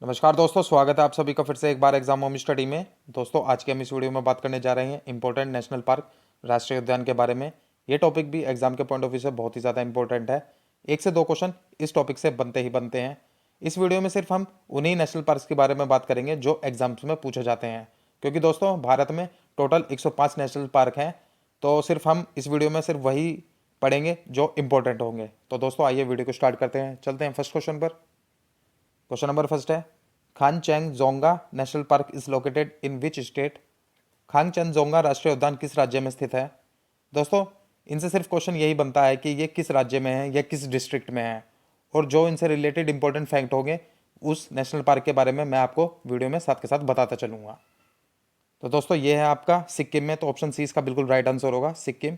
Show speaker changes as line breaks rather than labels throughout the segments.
नमस्कार दोस्तों, स्वागत है आप सभी का फिर से एक बार एग्जाम होम स्टडी में। दोस्तों, आज के हम इस वीडियो में बात करने जा रहे हैं इंपॉर्टेंट नेशनल पार्क राष्ट्रीय उद्यान के बारे में। ये टॉपिक भी एग्जाम के पॉइंट ऑफ व्यू से बहुत ही ज़्यादा इंपॉर्टेंट है। एक से दो क्वेश्चन इस टॉपिक से बनते ही बनते हैं। इस वीडियो में सिर्फ हम उन्हीं नेशनल पार्क के बारे में बात करेंगे जो एग्जाम्स में पूछे जाते हैं, क्योंकि दोस्तों भारत में टोटल 105 नेशनल पार्क हैं। तो सिर्फ हम इस वीडियो में सिर्फ वही पढ़ेंगे जो इंपॉर्टेंट होंगे। तो दोस्तों आइए वीडियो को स्टार्ट करते हैं, चलते हैं फर्स्ट क्वेश्चन पर। क्वेश्चन नंबर फर्स्ट है, Khangchendzonga National park is located in which state. Khangchendzonga राष्ट्रीय उद्यान किस राज्य में स्थित है। दोस्तों, इनसे सिर्फ क्वेश्चन यही बनता है कि ये किस राज्य में है या किस डिस्ट्रिक्ट में है, और जो इनसे रिलेटेड इंपॉर्टेंट फैक्ट होंगे उस नेशनल पार्क के बारे में मैं आपको वीडियो में साथ के साथ बताता चलूंगा। तो दोस्तों, ये है आपका सिक्किम में, तो ऑप्शन सी इसका बिल्कुल राइट आंसर होगा। सिक्किम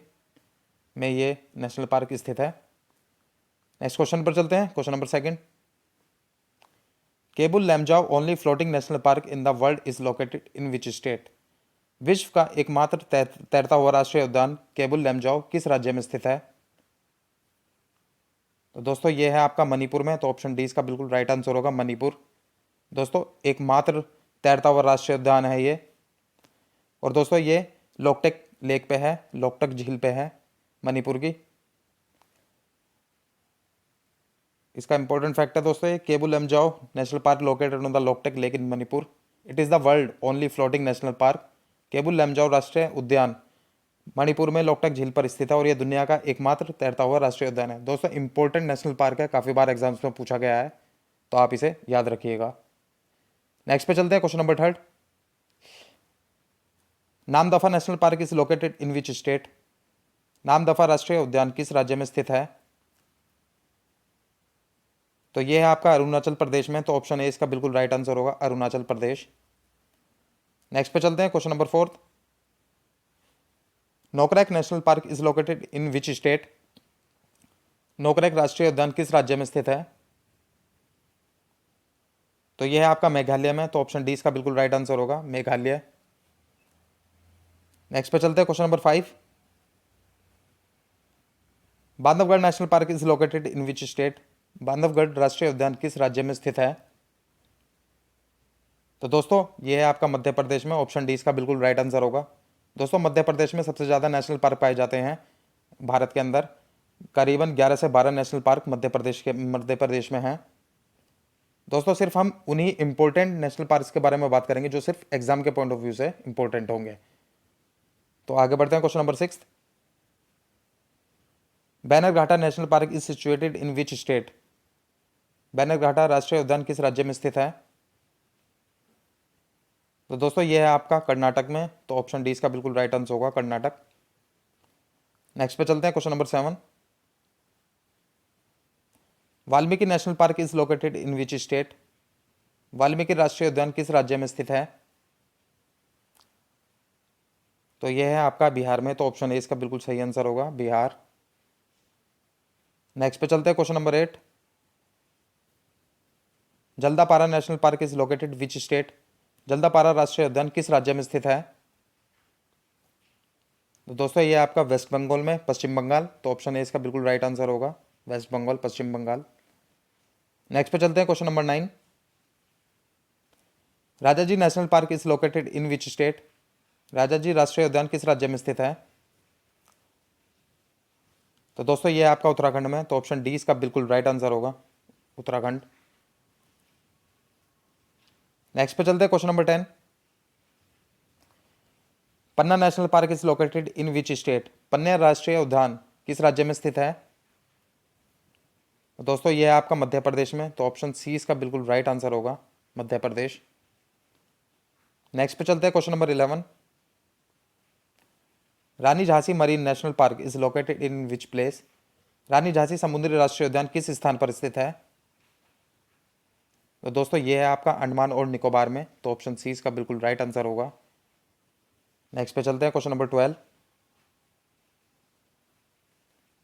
में ये नेशनल पार्क स्थित है। नेक्स्ट क्वेश्चन पर चलते हैं, question number second. Keibul Lamjao only floating National Park in the world is located in which state. विश्व का एकमात्र तैरता हुआ राष्ट्रीय उद्यान केबुल लैमजाओ किस राज्य में स्थित है। तो दोस्तों, ये है आपका मणिपुर में, तो ऑप्शन डी इसका बिल्कुल राइट आंसर होगा, मणिपुर। दोस्तों, एकमात्र तैरता हुआ राष्ट्रीय उद्यान है ये, और दोस्तों ये लोकटेक लेक पे है, लोकटक झील पे है मणिपुर की। इसका इंपॉर्टेंट फैक्ट है दोस्तों, ये Keibul Lamjao National Park located on the Loktak Lake in Manipur. It is the world only floating National Park. Keibul Lamjao राष्ट्रीय उद्यान मणिपुर में लोकटक झील पर स्थित है, और यह दुनिया का एकमात्र तैरता हुआ राष्ट्रीय उद्यान है। दोस्तों, इंपॉर्टेंट नेशनल पार्क है, काफ़ी बार एग्जाम्स में पूछा गया है, तो आप इसे याद रखिएगा। नेक्स्ट पे चलते हैं, question number third. Namdapha national park is located in which state. Namdapha राष्ट्रीय उद्यान किस राज्य में स्थित है। तो ये है आपका अरुणाचल प्रदेश में, तो ऑप्शन ए इसका बिल्कुल राइट आंसर होगा, अरुणाचल प्रदेश। नेक्स्ट पे चलते हैं, question number fourth. Nokrek national park is located in which state. Nokrek राष्ट्रीय उद्यान किस राज्य में स्थित है। तो यह है आपका मेघालय में, तो ऑप्शन डी इसका बिल्कुल राइट आंसर होगा, मेघालय। नेक्स्ट पे चलते हैं, question number 5। Bandhavgarh national park is located in which state. Bandhavgarh राष्ट्रीय उद्यान किस राज्य में स्थित है। तो दोस्तों, यह है आपका मध्य प्रदेश में, ऑप्शन डी इसका बिल्कुल राइट आंसर होगा। दोस्तों, मध्य प्रदेश में सबसे ज़्यादा नेशनल पार्क पाए जाते हैं भारत के अंदर। करीबन 11 से 12 नेशनल पार्क मध्य प्रदेश में हैं। दोस्तों, सिर्फ हम उन्हीं इंपॉर्टेंट नेशनल पार्क्स के बारे में बात करेंगे जो सिर्फ एग्जाम के पॉइंट ऑफ व्यू से इंपॉर्टेंट होंगे। तो आगे बढ़ते हैं, question number 6। Bannerghatta National park is situated in which state. Bannerghatta राष्ट्रीय उद्यान किस राज्य में स्थित है। तो दोस्तों, यह है आपका कर्नाटक में, तो ऑप्शन डी इसका बिल्कुल राइट आंसर होगा, कर्नाटक। नेक्स्ट पे चलते हैं, question number 7। Valmiki national park is located in which state. Valmiki राष्ट्रीय उद्यान किस राज्य में स्थित है। तो यह है आपका बिहार में, तो ऑप्शन ए इसका बिल्कुल सही आंसर होगा, बिहार। नेक्स्ट पे चलते हैं, question number 8। Jaldapara national park is located which state. Jaldapara राष्ट्रीय उद्यान किस राज्य में स्थित है। तो दोस्तों, ये आपका वेस्ट बंगाल में, पश्चिम बंगाल, तो ऑप्शन ए इसका बिल्कुल राइट आंसर होगा, वेस्ट बंगाल, पश्चिम बंगाल। नेक्स्ट पे चलते हैं, question number 9। Rajaji national park is located in which state. Rajaji राष्ट्रीय उद्यान किस राज्य में स्थित है। तो दोस्तों, ये है आपका उत्तराखंड में, तो ऑप्शन डी इसका बिल्कुल राइट आंसर होगा, उत्तराखंड। नेक्स्ट पे चलते हैं, question number 10। Panna National park is located in which state. Panna राष्ट्रीय उद्यान किस राज्य में स्थित है। तो दोस्तों, यह है आपका मध्य प्रदेश में, तो ऑप्शन सी इसका बिल्कुल राइट आंसर होगा, मध्य प्रदेश। नेक्स्ट पे चलते हैं, question number 11। Rani Jhansi Marine National park is located in which place. Rani Jhansi समुद्री राष्ट्रीय उद्यान किस स्थान पर स्थित है। तो दोस्तों, यह है आपका अंडमान और निकोबार में, तो ऑप्शन सी इसका बिल्कुल राइट आंसर होगा। नेक्स्ट पे चलते हैं, question number 12।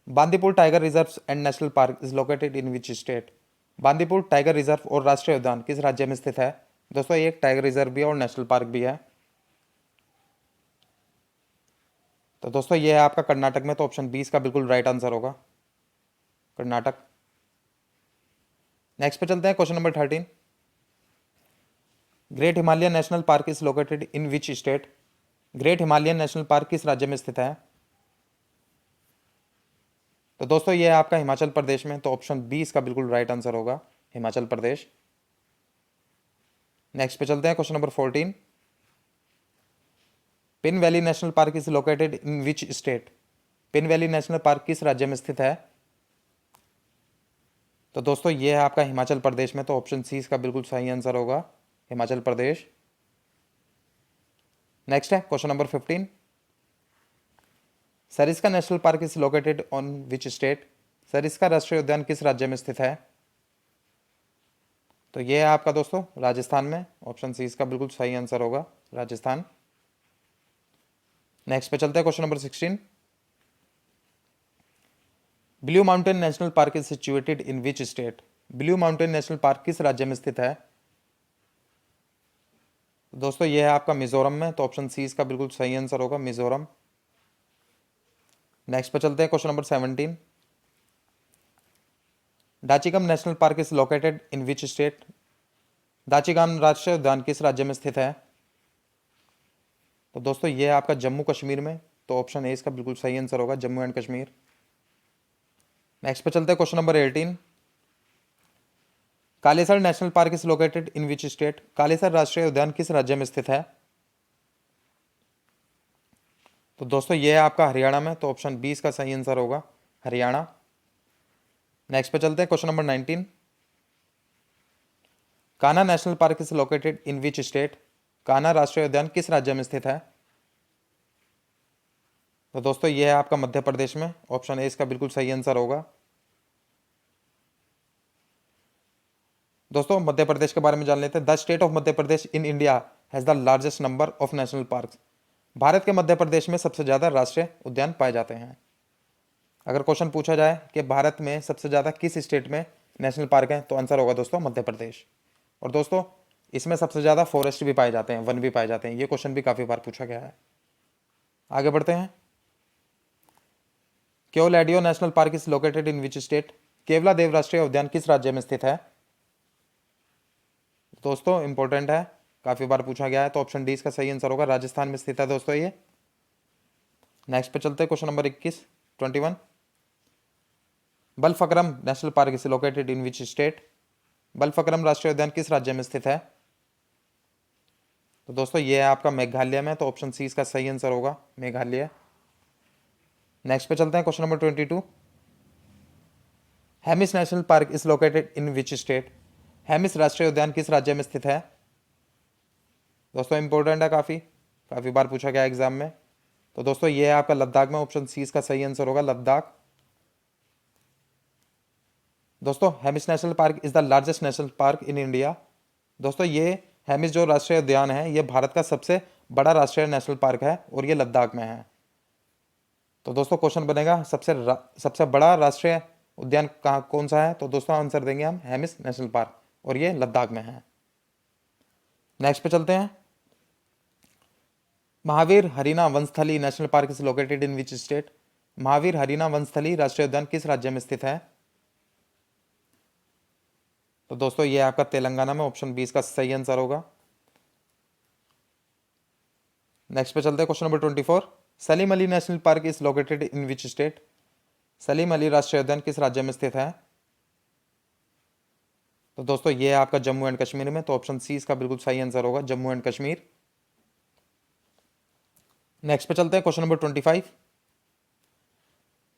Bandipur tiger reserve and national park is located in which state. Bandipur tiger reserve और राष्ट्रीय उद्यान किस राज्य में स्थित है। दोस्तों, ये एक टाइगर रिजर्व भी है और नेशनल पार्क भी है। तो दोस्तों, ये है आपका कर्नाटक में, तो ऑप्शन बी इसका बिल्कुल राइट आंसर होगा, कर्नाटक। नेक्स्ट पे चलते हैं, question number 13। Great Himalayan national park is located in which state? Great Himalayan national park किस राज्य में स्थित है? तो दोस्तों ये है आपका हिमाचल प्रदेश में, तो ऑप्शन बी इसका बिल्कुल राइट आंसर होगा, हिमाचल प्रदेश। नेक्स्ट पे चलते हैं, question number 14। Pin valley national park is located in which state? Pin valley national park किस राज्य में स्थित है? तो दोस्तों ये है आपका हिमाचल प्रदेश में, तो ऑप्शन सी इसका बिल्कुल सही आंसर होगा, हिमाचल प्रदेश। नेक्स्ट है question number 15। Sariska national park is located on which state? Sariska राष्ट्रीय उद्यान किस राज्य में स्थित है? तो ये है आपका दोस्तों राजस्थान में, ऑप्शन सी इसका बिल्कुल सही आंसर होगा, राजस्थान। नेक्स्ट पे चलते हैं, question number 16। Blue mountain national park is situated in which state? Blue mountain national park किस राज्य में स्थित है? दोस्तों ये है आपका मिजोरम में, तो ऑप्शन सी इसका बिल्कुल सही आंसर होगा, मिजोरम। नेक्स्ट पे चलते हैं, question number 17। Dachigam National park is located in which state? Dachigam राष्ट्रीय उद्यान किस राज्य में स्थित है? तो दोस्तों ये है आपका जम्मू कश्मीर में, तो ऑप्शन ए इसका बिल्कुल सही आंसर होगा, जम्मू एंड कश्मीर। नेक्स्ट पे चलते हैं, question number 18। Kalesar national park is located in which state? Kalesar राष्ट्रीय उद्यान किस राज्य में स्थित है? तो दोस्तों ये है आपका हरियाणा में, तो ऑप्शन बी इसका सही आंसर होगा, हरियाणा। नेक्स्ट पे चलते हैं, question number 19। Kanha national park is located in which state? Kanha राष्ट्रीय उद्यान किस राज्य में स्थित है? तो दोस्तों ये है आपका मध्य प्रदेश में, ऑप्शन ए इसका बिल्कुल सही आंसर होगा। दोस्तों मध्य प्रदेश के बारे में जान लेते हैं। The state of Madhya Pradesh in India has the largest number of national parks. Bharat के मध्य प्रदेश में सबसे ज्यादा राष्ट्रीय उद्यान पाए जाते हैं। अगर क्वेश्चन पूछा जाए कि भारत में सबसे ज्यादा किस स्टेट में नेशनल पार्क है, तो आंसर होगा दोस्तों मध्य प्रदेश। और दोस्तों इसमें सबसे ज्यादा फॉरेस्ट भी पाए जाते हैं, वन भी पाए जाते हैं। ये क्वेश्चन भी काफी बार पूछा गया है। आगे बढ़ते हैं। Keoladeo national park is located in which state? Keoladeo राष्ट्रीय उद्यान किस राज्य में स्थित है? दोस्तों इंपॉर्टेंट है, काफी बार पूछा गया है, तो ऑप्शन डी इसका सही आंसर होगा, राजस्थान में स्थित है दोस्तों ये। नेक्स्ट पे चलते हैं, question number 21। Balphakram National park is located in which state? Balphakram राष्ट्रीय उद्यान किस राज्य में स्थित है? तो दोस्तों ये है आपका मेघालय में, तो ऑप्शन सी इसका सही आंसर होगा, मेघालय। नेक्स्ट पे चलते हैं, question number 22। Hemis national park is located in which state? Hemis राष्ट्रीय उद्यान किस राज्य में स्थित है? दोस्तों इंपॉर्टेंट है, काफी काफी बार पूछा गया एग्जाम में। तो दोस्तों ये है आपका लद्दाख में, ऑप्शन सी इसका सही आंसर होगा, लद्दाख। दोस्तों Hemis national park is the largest national Park in India. दोस्तों ये हेमिस जो राष्ट्रीय उद्यान है, ये भारत का सबसे बड़ा राष्ट्रीय नेशनल पार्क है और ये लद्दाख में है। तो दोस्तों क्वेश्चन बनेगा सबसे बड़ा राष्ट्रीय उद्यान कहाँ कौन सा है? तो दोस्तों आंसर देंगे हम हेमिस नेशनल पार्क, और ये लद्दाख में है। नेक्स्ट पे चलते हैं। Mahavir Harina Vanasthali national park is located in which state? Mahavir Harina Vanasthali राष्ट्रीय उद्यान किस राज्य में स्थित है? तो दोस्तों ये आपका तेलंगाना में, ऑप्शन बी इसका सही आंसर होगा। नेक्स्ट पे चलते हैं, question number 24। Salim Ali national park is located in which state? Salim Ali राष्ट्रीय उद्यान किस राज्य में स्थित है? तो दोस्तों ये है आपका जम्मू एंड कश्मीर में, तो ऑप्शन सी इसका बिल्कुल सही आंसर होगा, जम्मू एंड कश्मीर। नेक्स्ट पे चलते हैं, question number 25।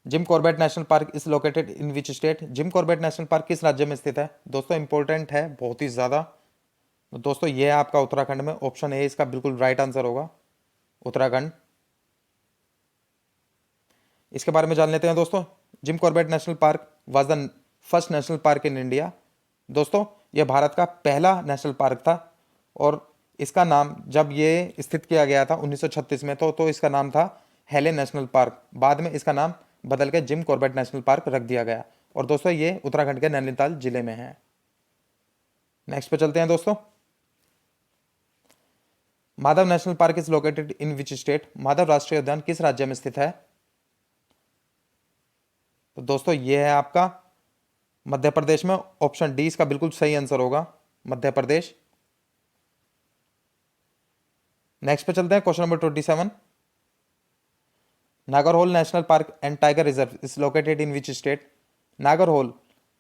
Jim Corbett national park is located in which state? Jim Corbett national park किस राज्य में स्थित है? दोस्तों इंपॉर्टेंट है बहुत ही ज्यादा। तो दोस्तों ये है आपका उत्तराखंड में, ऑप्शन ए इसका बिल्कुल राइट आंसर होगा, उत्तराखंड। इसके बारे में जान लेते हैं दोस्तों। Jim Corbett national park was the first national Park in India. दोस्तों यह भारत का पहला नेशनल पार्क था, और इसका नाम जब ये स्थित किया गया था 1936 में, तो इसका नाम था हेले नेशनल पार्क। बाद में इसका नाम बदल के जिम कॉर्बेट नेशनल पार्क रख दिया गया। और दोस्तों ये उत्तराखंड के नैनीताल जिले में है। नेक्स्ट पे चलते हैं दोस्तों। Madhav national park is located in which state? Madhav राष्ट्रीय उद्यान किस राज्य में स्थित है? तो दोस्तों ये है आपका मध्य प्रदेश में, ऑप्शन डी इसका बिल्कुल सही आंसर होगा, मध्य प्रदेश। नेक्स्ट पे चलते हैं question number 27। Nagarhole national park and tiger reserve is located in which state. Nagarhole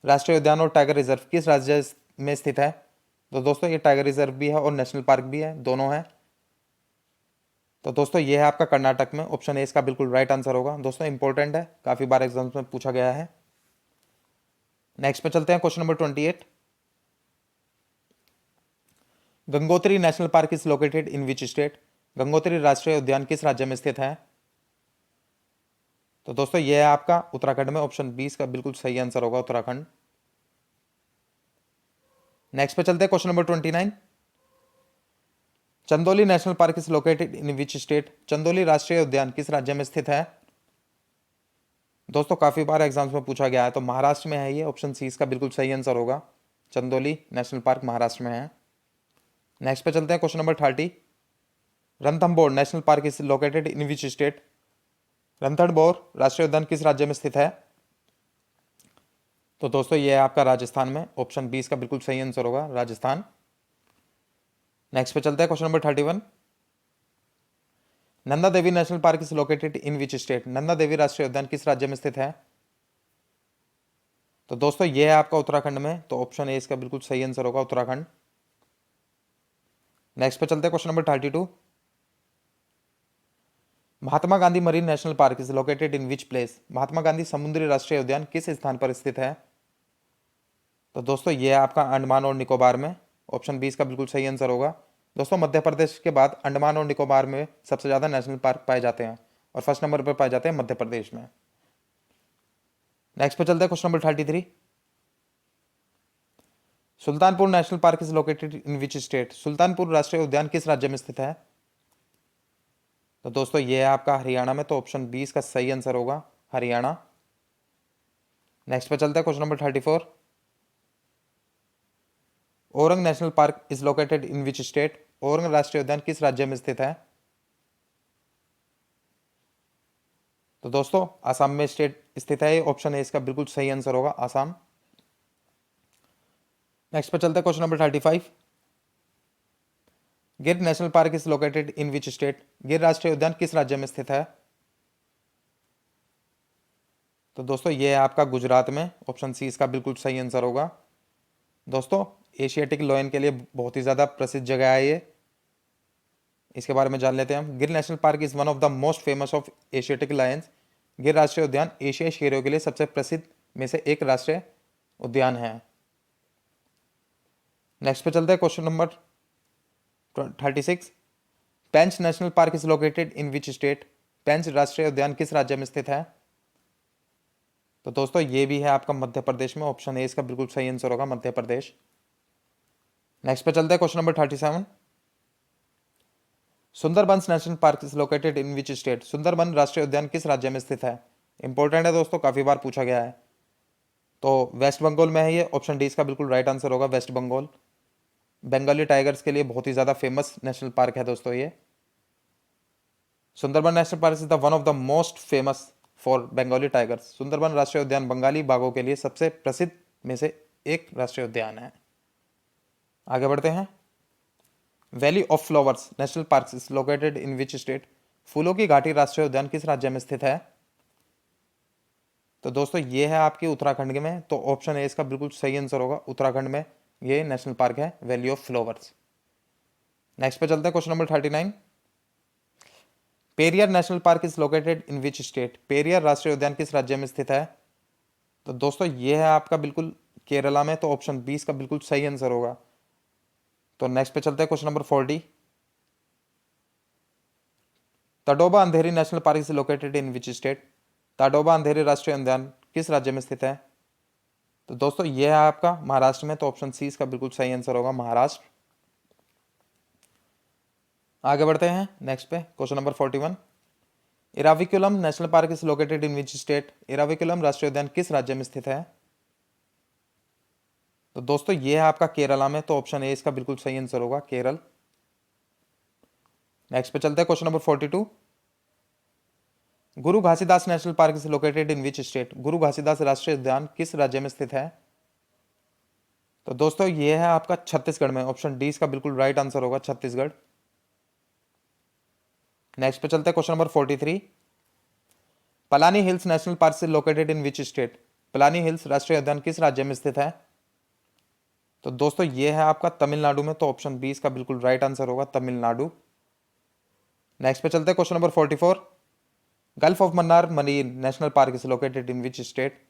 राष्ट्रीय उद्यान और टाइगर रिजर्व किस राज्य में स्थित है। तो दोस्तों ये टाइगर रिजर्व भी है और नेशनल पार्क भी है, दोनों है। तो दोस्तों ये है आपका कर्नाटक में। ऑप्शन ए इसका बिल्कुल राइट आंसर होगा। दोस्तों इंपॉर्टेंट है, काफी बार एग्जाम्स में पूछा गया है। नेक्स्ट पे चलते हैं question number 28। Gangotri national park is located in which state. Gangotri राष्ट्रीय उद्यान किस राज्य में स्थित है। तो दोस्तों यह है आपका उत्तराखंड में। ऑप्शन 20 का बिल्कुल सही आंसर होगा उत्तराखंड। नेक्स्ट पे चलते हैं question number 29। Chandoli national park is located in which state. Chandoli राष्ट्रीय उद्यान किस राज्य में स्थित है। दोस्तों काफी बार एग्जाम्स में पूछा गया है, तो महाराष्ट्र में है ये। ऑप्शन सी इसका बिल्कुल सही आंसर होगा। चंदोली नेशनल पार्क महाराष्ट्र में है। नेक्स्ट पे चलते हैं question number 30। Ranthambore national park is located in which state. Ranthambore राष्ट्रीय उद्यान किस राज्य में स्थित है। तो दोस्तों ये है आपका राजस्थान में। ऑप्शन 20 का बिल्कुल सही आंसर होगा राजस्थान। नेक्स्ट पे चलते हैं question number 31। Nanda Devi National park is located in which state. Nanda Devi राष्ट्रीय उद्यान किस राज्य में स्थित है। तो दोस्तों ये है आपका उत्तराखंड में। तो ऑप्शन ए इसका बिल्कुल सही आंसर होगा उत्तराखंड। नेक्स्ट पे चलते हैं question number 32। Mahatma Gandhi Marine National park is located in which place. Mahatma Gandhi समुद्री राष्ट्रीय उद्यान किस स्थान पर स्थित है। तो दोस्तों ये है आपका अंडमान और निकोबार में। ऑप्शन 20 का बिल्कुल सही आंसर होगा। दोस्तों मध्य प्रदेश के बाद अंडमान और निकोबार में सबसे ज्यादा नेशनल पार्क पाए जाते हैं और फर्स्ट नंबर पर पाए जाते हैं मध्य प्रदेश में। नेक्स्ट पे चलते हैं question number 33। Sultanpur national park is located in which state. Sultanpur राष्ट्रीय उद्यान किस राज्य में स्थित है। तो दोस्तों ये है आपका हरियाणा में। तो ऑप्शन 20 का सही आंसर होगा हरियाणा। नेक्स्ट पे चलते हैं question number 34। Orang national park is located in which state. Orang राष्ट्रीय उद्यान किस राज्य में स्थित है। तो दोस्तों आसाम में स्टेट स्थित है। ऑप्शन है इसका बिल्कुल सही आंसर होगा आसाम। नेक्स्ट पे चलते हैं क्वेश्चन नंबर 35। गिर national park is located in which state. गिर राष्ट्रीय उद्यान किस राज्य में स्थित है। तो दोस्तों ये है आपका गुजरात में। ऑप्शन सी इसका बिल्कुल सही आंसर होगा। दोस्तों एशियाटिक लायन के लिए बहुत ही ज्यादा प्रसिद्ध जगह है ये, इसके बारे में जान लेते हैं हम। गिर national park is one of the most famous of Asiatic Lions. गिर राष्ट्रीय उद्यान एशियाई शेरों के लिए सबसे प्रसिद्ध में से एक राष्ट्रीय उद्यान है। नेक्स्ट पे चलते हैं question number 36। Pench National park is located in which state. Pench राष्ट्रीय उद्यान किस राज्य में स्थित है। तो दोस्तों ये भी है आपका मध्य प्रदेश में। ऑप्शन ए इसका बिल्कुल सही आंसर होगा मध्य प्रदेश। नेक्स्ट पे चलते हैं question number 37। Sundarbans national park is located in which state. Sundarban राष्ट्रीय उद्यान किस राज्य में स्थित है। इंपॉर्टेंट है दोस्तों, काफी बार पूछा गया है। तो वेस्ट बंगाल में है ये। ऑप्शन डी इसका बिल्कुल राइट आंसर होगा वेस्ट बंगाल। बंगाली टाइगर्स के लिए बहुत ही ज्यादा फेमस नेशनल पार्क है दोस्तों ये। Sundarban national park is the one of the most famous for Bengali tigers. Sundarban राष्ट्रीय उद्यान बंगाली बाघों के लिए सबसे प्रसिद्ध में से एक राष्ट्रीय उद्यान है। आगे बढ़ते हैं। Valley of flowers national park is located in which state. फूलों की घाटी राष्ट्रीय उद्यान किस राज्य में स्थित है। तो दोस्तों ये है आपकी उत्तराखंड में। तो ऑप्शन ए इसका बिल्कुल सही आंसर होगा उत्तराखंड में ये नेशनल पार्क है वैली ऑफ फ्लावर्स। नेक्स्ट पे चलते हैं question number 39। Periyar national park is located in which state. Periyar राष्ट्रीय उद्यान किस राज्य में स्थित है। तो दोस्तों ये है आपका बिल्कुल केरला में। तो ऑप्शन 20 का बिल्कुल सही आंसर होगा। तो नेक्स्ट पे चलते हैं question number 40। Tadoba Andhari National park is located in which state. Tadoba Andhari राष्ट्रीय उद्यान किस राज्य में स्थित है। तो दोस्तों यह है आपका महाराष्ट्र में। तो ऑप्शन सी इसका बिल्कुल सही आंसर होगा महाराष्ट्र। आगे बढ़ते हैं नेक्स्ट पे question number 41। Eravikulam national park is located in which state. Eravikulam राष्ट्रीय उद्यान किस राज्य में स्थित है। तो दोस्तों यह है आपका केरला में। तो ऑप्शन ए इसका बिल्कुल सही आंसर होगा केरल। नेक्स्ट पे चलते हैं question number 42। Guru Ghasidas national park is located in which state. गुरु घासीदास राष्ट्रीय उद्यान किस राज्य में स्थित है। तो दोस्तों यह है आपका छत्तीसगढ़ में। ऑप्शन डी इसका बिल्कुल राइट आंसर होगा छत्तीसगढ़। नेक्स्ट पे चलते हैं question number 43। Palani hills national park is located in which state? Palani hills राष्ट्रीय उद्यान किस राज्य में स्थित है? तो दोस्तों ये है आपका तमिलनाडु में, तो ऑप्शन बी इसका बिल्कुल राइट आंसर होगा, तमिलनाडु। नेक्स्ट पे चलते हैं question number 44। Gulf of Mannar marine National park is located in which state?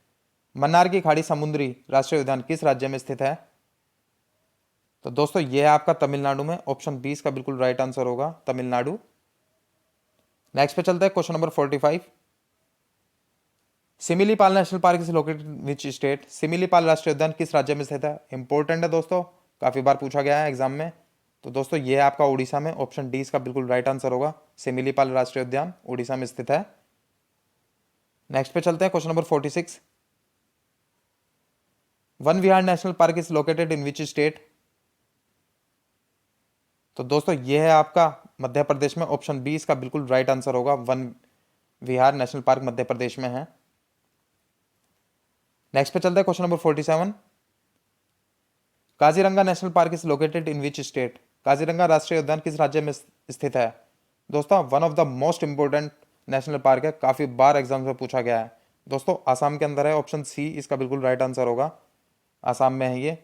Mannar की खाड़ी समुद्री राष्ट्रीय उद्यान किस राज्य में स्थित है? तो दोस्तों ये है आपका तमिलनाडु में, ऑप्शन बी इसका बिल्कुल राइट आंसर होगा, तमिलनाडु। नेक्स्ट पे चलते हैं question number 45। Similipal national park is located in which state? Similipal राष्ट्रीय उद्यान किस राज्य में स्थित है? इंपॉर्टेंट है दोस्तों, काफी बार पूछा गया है एग्जाम में। तो दोस्तों ये है आपका उड़ीसा में, ऑप्शन डी इसका बिल्कुल राइट आंसर होगा, सिमिलीपाल राष्ट्रीय उद्यान उड़ीसा में स्थित है। नेक्स्ट पे चलते हैं question number 46। One Vihar national park is located in which state? तो दोस्तों ये है आपका मध्य प्रदेश में, ऑप्शन बी इसका बिल्कुल राइट आंसर होगा, वन विहार नेशनल पार्क मध्य प्रदेश में है। नेक्स्ट पे चलता है question number 47। Kaziranga national park is located in which state? Kaziranga राष्ट्रीय उद्यान किस राज्य में स्थित है? दोस्तों one of the most important national park है, काफी बार एग्जाम में पूछा गया है। दोस्तों आसाम के अंदर है, ऑप्शन सी इसका बिल्कुल राइट आंसर होगा, आसाम में है ये।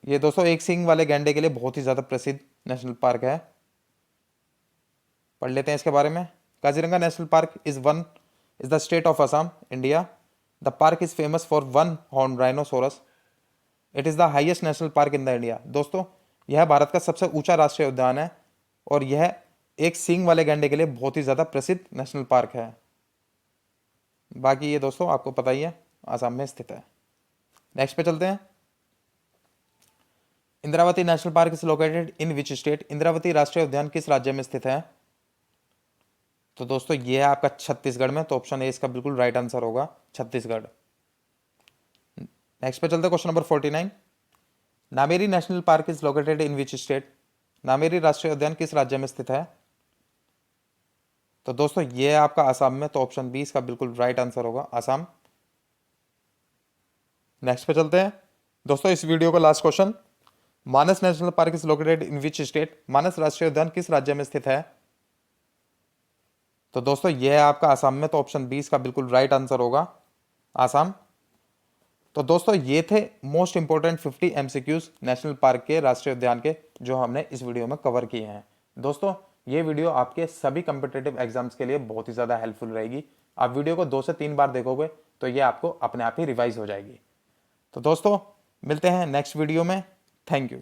ये दोस्तों एक सींग वाले गैंडे के लिए बहुत ही ज्यादा प्रसिद्ध नेशनल पार्क है, पढ़ लेते हैं इसके बारे में। Kaziranga national park is the state of Assam, India. The park is famous for one horn rhinoceros. It is the highest national Park in the India. दोस्तों यह भारत का सबसे ऊंचा राष्ट्रीय उद्यान है और यह एक सींग वाले गैंडे के लिए बहुत ही ज्यादा प्रसिद्ध नेशनल पार्क है। बाकी ये दोस्तों आपको पता ही है, आसाम में स्थित है। नेक्स्ट पे चलते हैं। Indravati national park is located in which state? Indravati राष्ट्रीय उद्यान किस राज्य में स्थित है? तो दोस्तों ये है आपका छत्तीसगढ़ में, तो ऑप्शन ए इसका बिल्कुल राइट आंसर होगा, छत्तीसगढ़। नेक्स्ट पे चलते हैं question number 49। Nameri national park is located in which state? Nameri राष्ट्रीय उद्यान किस राज्य में स्थित है? तो दोस्तों ये है आपका आसाम में, तो ऑप्शन बी इसका बिल्कुल राइट आंसर होगा, आसाम। नेक्स्ट पे चलते हैं दोस्तों इस वीडियो का last question. Manas National park is located in which state? Manas राष्ट्रीय उद्यान किस राज्य में स्थित है? तो दोस्तों यह है आपका आसाम में, तो ऑप्शन बी इसका बिल्कुल राइट आंसर होगा, आसाम। तो दोस्तों ये थे most important 50 MCQs national park के, राष्ट्रीय उद्यान के, जो हमने इस वीडियो में कवर किए हैं। दोस्तों ये वीडियो आपके सभी कॉम्पिटिटिव एग्जाम्स के लिए बहुत ही ज़्यादा हेल्पफुल रहेगी। आप वीडियो को 2 से 3 बार देखोगे तो ये आपको अपने आप ही रिवाइज हो जाएगी। तो दोस्तों मिलते हैं नेक्स्ट वीडियो में। Thank you.